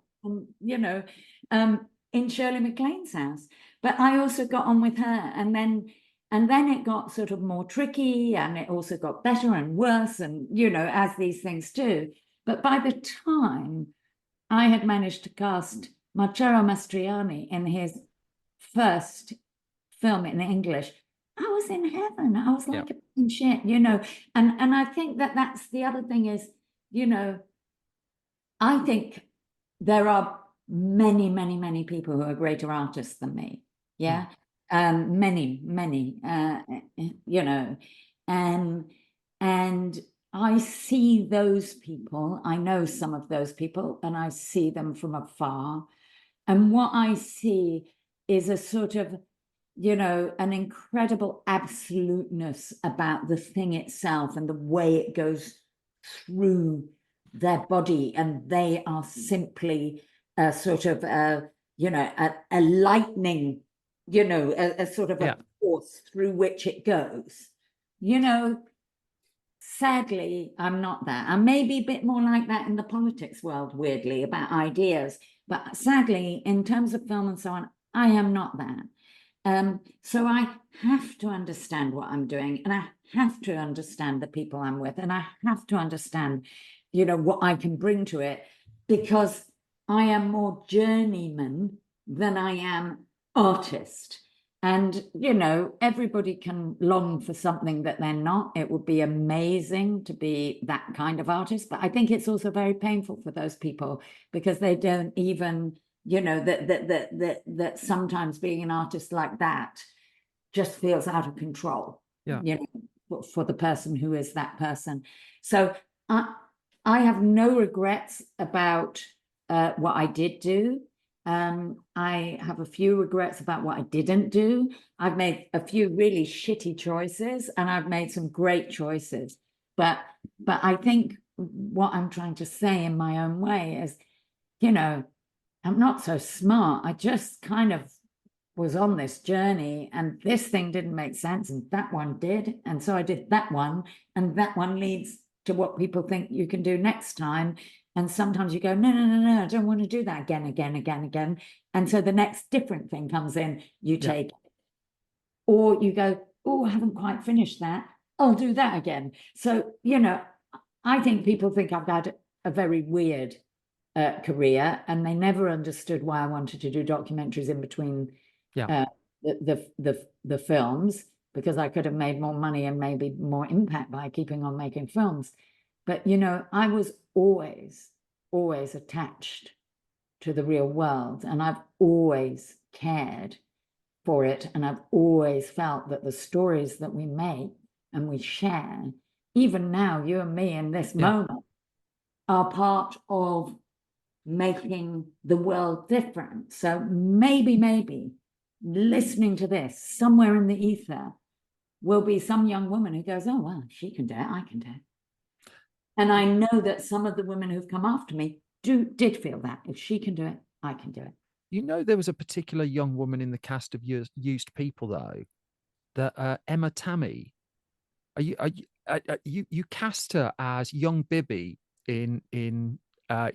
in Shirley MacLaine's house. But I also got on with her, and then it got sort of more tricky, and it also got better and worse, and as these things do. But by the time I had managed to cast Marcello Mastroianni in his first film in English, I was in heaven. I was like a shit, and I think that's the other thing is, I think there are many, many, many people who are greater artists than me. Yeah. Many, and I see those people, I know some of those people, and I see them from afar. And what I see is a sort of, an incredible absoluteness about the thing itself and the way it goes through their body. And they are simply a sort of, a lightning, a sort of a force through which it goes. Sadly, I'm not that. I may be a bit more like that in the politics world, weirdly, about ideas. But sadly, in terms of film and so on, I am not that. So I have to understand what I'm doing, and I have to understand the people I'm with, and I have to understand, what I can bring to it, because I am more journeyman than I am artist. And, everybody can long for something that they're not. It would be amazing to be that kind of artist. But I think it's also very painful for those people, because they don't even, that sometimes being an artist like that just feels out of control, for the person who is that person. So I have no regrets about what I did do. I have a few regrets about what I didn't do. I've made a few really shitty choices, and I've made some great choices. But I think what I'm trying to say in my own way is, I'm not so smart. I just kind of was on this journey, and this thing didn't make sense, and that one did. And so I did that one, and that one leads to what people think you can do next time. And sometimes you go, no, I don't want to do that again. And so the next different thing comes in, you take it. Or you go, oh, I haven't quite finished that. I'll do that again. So, I think people think I've had a very weird career, and they never understood why I wanted to do documentaries in between the films, because I could have made more money and maybe more impact by keeping on making films. But, I was always attached to the real world, and I've always cared for it. And I've always felt that the stories that we make and we share, even now, you and me in this moment, are part of making the world different. So maybe listening to this somewhere in the ether will be some young woman who goes, oh, well, she can do it, I can do it. And I know that some of the women who've come after me did feel that. If she can do it, I can do it. There was a particular young woman in the cast of Used People, though, that Emma Tammy. You cast her as young Bibby in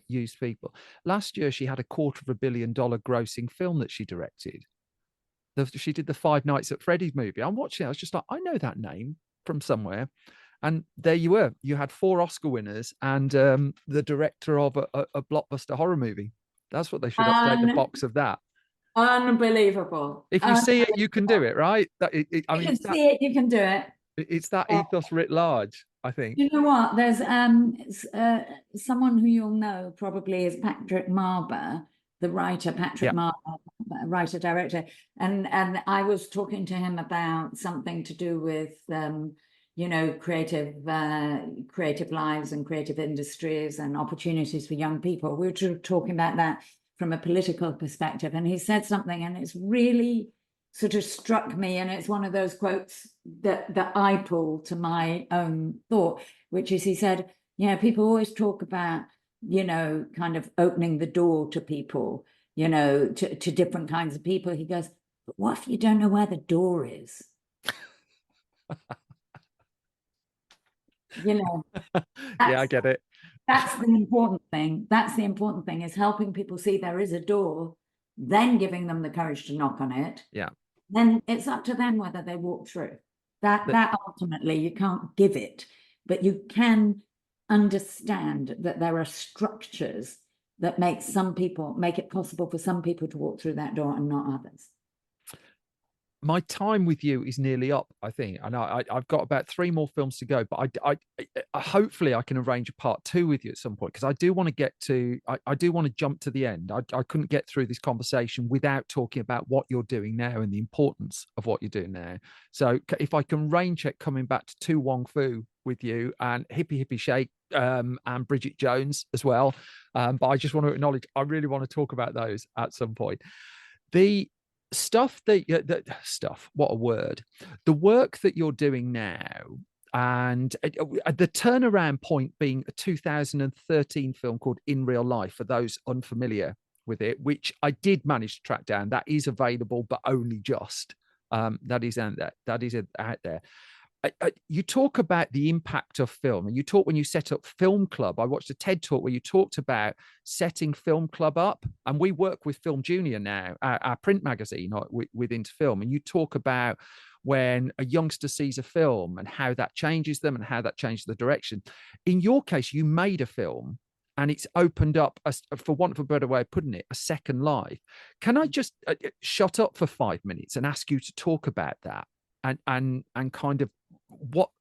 Used People. Last year, she had a $250 million grossing film that she directed. She did the Five Nights at Freddy's movie. I'm watching it. I was just like, I know that name from somewhere. And there you were. You had 4 Oscar winners and the director of a blockbuster horror movie. That's what they should update the box of that. Unbelievable. If you see it, you can do it, right? You see it, you can do it. It's that ethos writ large, I think. You know what? There's someone who you'll know probably is Patrick Marber, the writer, Marber, writer-director. And I was talking to him about something to do with creative lives and creative industries and opportunities for young people. We were talking about that from a political perspective, and he said something, and it's really sort of struck me, and it's one of those quotes that I pull to my own thought, which is, he said, people always talk about, kind of opening the door to people, to different kinds of people. He goes, but what if you don't know where the door is? Yeah, I get it. That's the important thing. That's the important thing, is helping people see there is a door, then giving them the courage to knock on it. Yeah. Then it's up to them whether they walk through. That ultimately you can't give it, but you can understand that there are structures that make it possible for some people to walk through that door and not others. My time with you is nearly up, I think, and I've got about 3 more films to go, but I hopefully I can arrange a part 2 with you at some point, because I do want to get to, I do want to jump to the end. I couldn't get through this conversation without talking about what you're doing now and the importance of what you're doing now. So if I can rain check coming back to Tu Wong Fu with you, and Hippie Hippie Shake, and Bridget Jones as well, but I just want to acknowledge, I really want to talk about those at some point. The stuff what a word, the work that you're doing now, and the turnaround point being a 2013 film called In Real Life, for those unfamiliar with it, which I did manage to track down. That is available, but only just. That is out there. You talk about the impact of film, and you talk when you set up Film Club. I watched a TED talk where you talked about setting Film Club up, and we work with Film Junior now, our print magazine within film, and you talk about when a youngster sees a film and how that changes them and how that changes the direction. In your case, you made a film and it's opened up, for want of a better way of putting it, a second life. Can I just shut up for 5 minutes and ask you to talk about that, and kind of what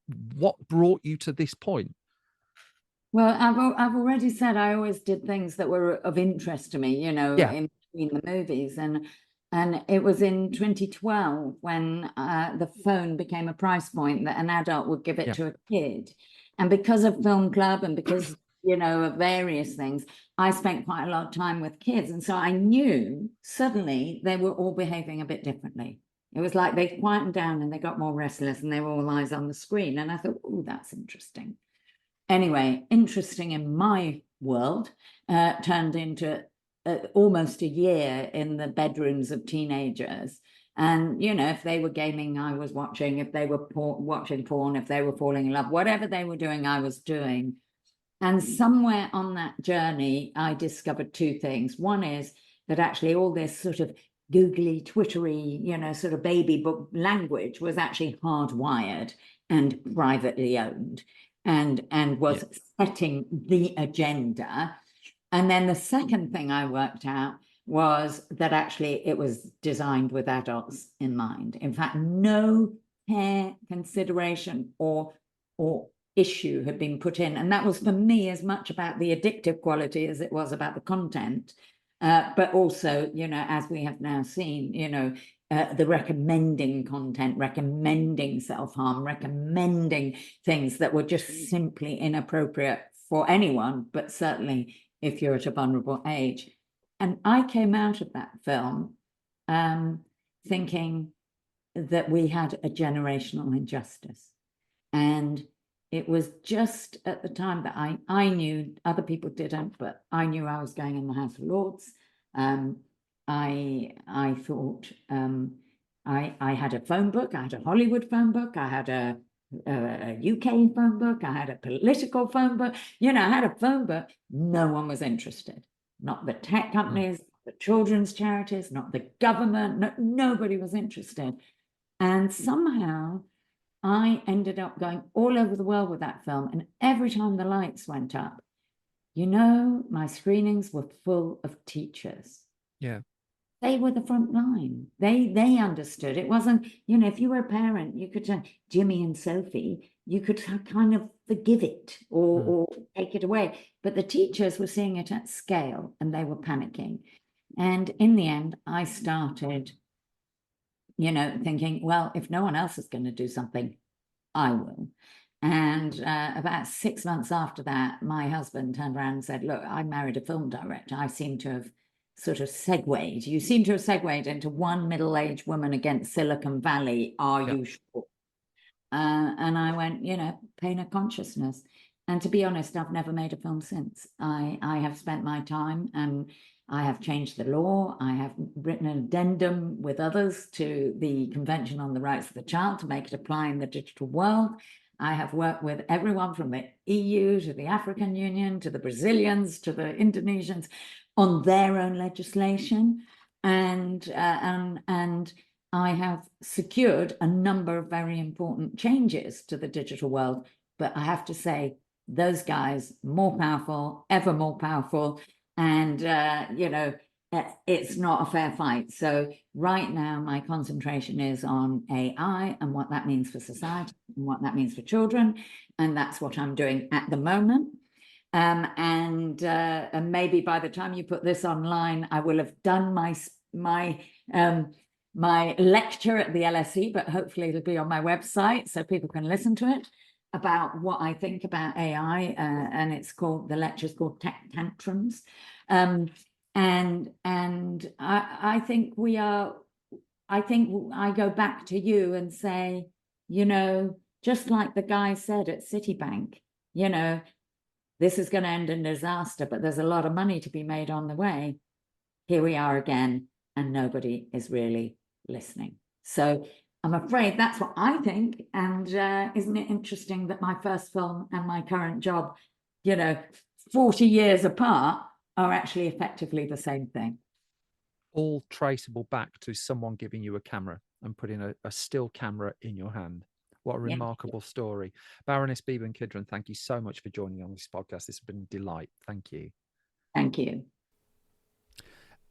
brought you to this point? Well, I've already said I always did things that were of interest to me, in between the movies, and it was in 2012 when the phone became a price point that an adult would give it to a kid, and because of Film Club and because of various things, I spent quite a lot of time with kids, and so I knew suddenly they were all behaving a bit differently. It was like they quietened down and they got more restless and they were all eyes on the screen. And I thought, oh, that's interesting. Anyway, interesting in my world turned into almost a year in the bedrooms of teenagers. And, if they were gaming, I was watching. If they were watching porn, if they were falling in love, whatever they were doing, I was doing. And somewhere on that journey, I discovered 2 things. One is that actually all this sort of googly, twittery, sort of baby book language was actually hardwired and privately owned, and was setting the agenda. And then the second thing I worked out was that actually it was designed with adults in mind. In fact, no care, consideration, or issue had been put in. And that was, for me, as much about the addictive quality as it was about the content. But also, as we have now seen, the recommending content, recommending self-harm, recommending things that were just simply inappropriate for anyone, but certainly if you're at a vulnerable age. And I came out of that film thinking that we had a generational injustice. And it was just at the time that I knew, other people didn't, but I knew I was going in the House of Lords. I thought I had a phone book, I had a Hollywood phone book, I had a UK phone book, I had a political phone book, I had a phone book. No one was interested. Not the tech companies, the children's charities, not the government, nobody was interested. And somehow I ended up going all over the world with that film, and every time the lights went up, my screenings were full of teachers. Yeah. They were the front line. They understood. It wasn't, if you were a parent, you could say, Jimmy and Sophie, you could kind of forgive it or take it away. But the teachers were seeing it at scale and they were panicking. And in the end, I started, thinking, well, if no one else is going to do something, I will. And about 6 months after that, my husband turned around and said, look, I married a film director. I seem to have sort of segued. You seem to have segued into one middle-aged woman against Silicon Valley. Are you sure? And I went, pain of consciousness. And to be honest, I've never made a film since. I have spent my time and I have changed the law. I have written an addendum with others to the Convention on the Rights of the Child to make it apply in the digital world. I have worked with everyone from the EU to the African Union to the Brazilians to the Indonesians on their own legislation. And I have secured a number of very important changes to the digital world. But I have to say, those guys, more powerful, ever more powerful. And, it's not a fair fight. So right now, my concentration is on AI and what that means for society and what that means for children. And that's what I'm doing at the moment. And maybe by the time you put this online, I will have done my lecture at the LSE, but hopefully it'll be on my website so people can listen to it, about what I think about AI. And the lecture's called Tech Tantrums. And I think I go back to you and say, just like the guy said at Citibank, this is going to end in disaster, but there's a lot of money to be made on the way. Here we are again, and nobody is really listening. So I'm afraid that's what I think. And isn't it interesting that my first film and my current job, 40 years apart, are actually effectively the same thing. All traceable back to someone giving you a camera and putting a still camera in your hand. What a remarkable story. Baroness Beeban Kidron, thank you so much for joining me on this podcast. This has been a delight. Thank you. Thank you.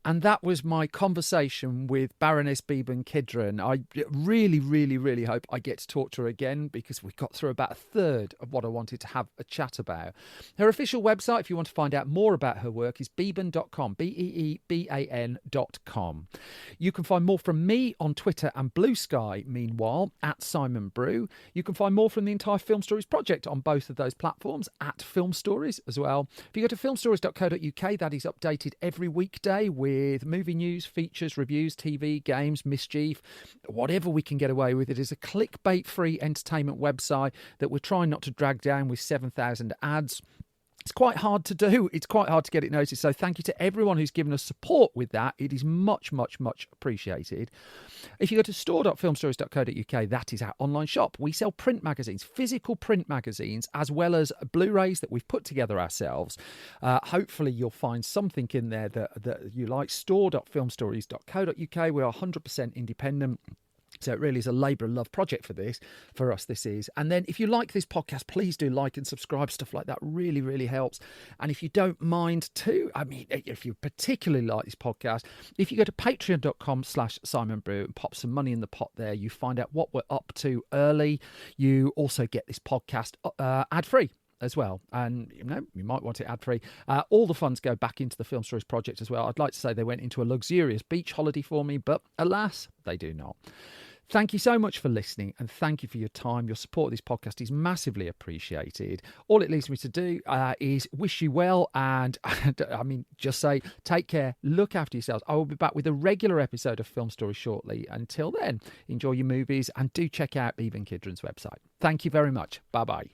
And that was my conversation with Baroness Beeban Kidron. I really, really, really hope I get to talk to her again, because we got through about a third of what I wanted to have a chat about. Her official website, if you want to find out more about her work, is beeban.com, beeban.com. You can find more from me on Twitter and Blue Sky, meanwhile, at Simon Brew. You can find more from the entire Film Stories project on both of those platforms, at Film Stories as well. If you go to filmstories.co.uk, that is updated every weekday with movie news, features, reviews, TV, games, mischief, whatever we can get away with. It is a clickbait-free entertainment website that we're trying not to drag down with 7,000 ads. It's quite hard to do. It's quite hard to get it noticed. So thank you to everyone who's given us support with that. It is much, much, much appreciated. If you go to store.filmstories.co.uk, that is our online shop. We sell print magazines, physical print magazines, as well as Blu-rays that we've put together ourselves. Hopefully you'll find something in there that you like. Store.filmstories.co.uk. We are 100% independent. So it really is a labour of love project for us this is. And then if you like this podcast, please do like and subscribe. Stuff like that really, really helps. And if you don't mind too, if you particularly like this podcast, if you go to patreon.com/Simon Brew and pop some money in the pot there, you find out what we're up to early. You also get this podcast ad-free as well, and you might want it ad-free. All the funds go back into the Film Stories project as well. I'd like to say they went into a luxurious beach holiday for me, but alas, they do not. Thank you so much for listening, and thank you for your time. Your support of this podcast is massively appreciated. All it leaves me to do is wish you well, and just say take care, look after yourselves. I will be back with a regular episode of Film Stories shortly. Until then, enjoy your movies, and do check out Beeban Kidron's website. Thank you very much. Bye-bye.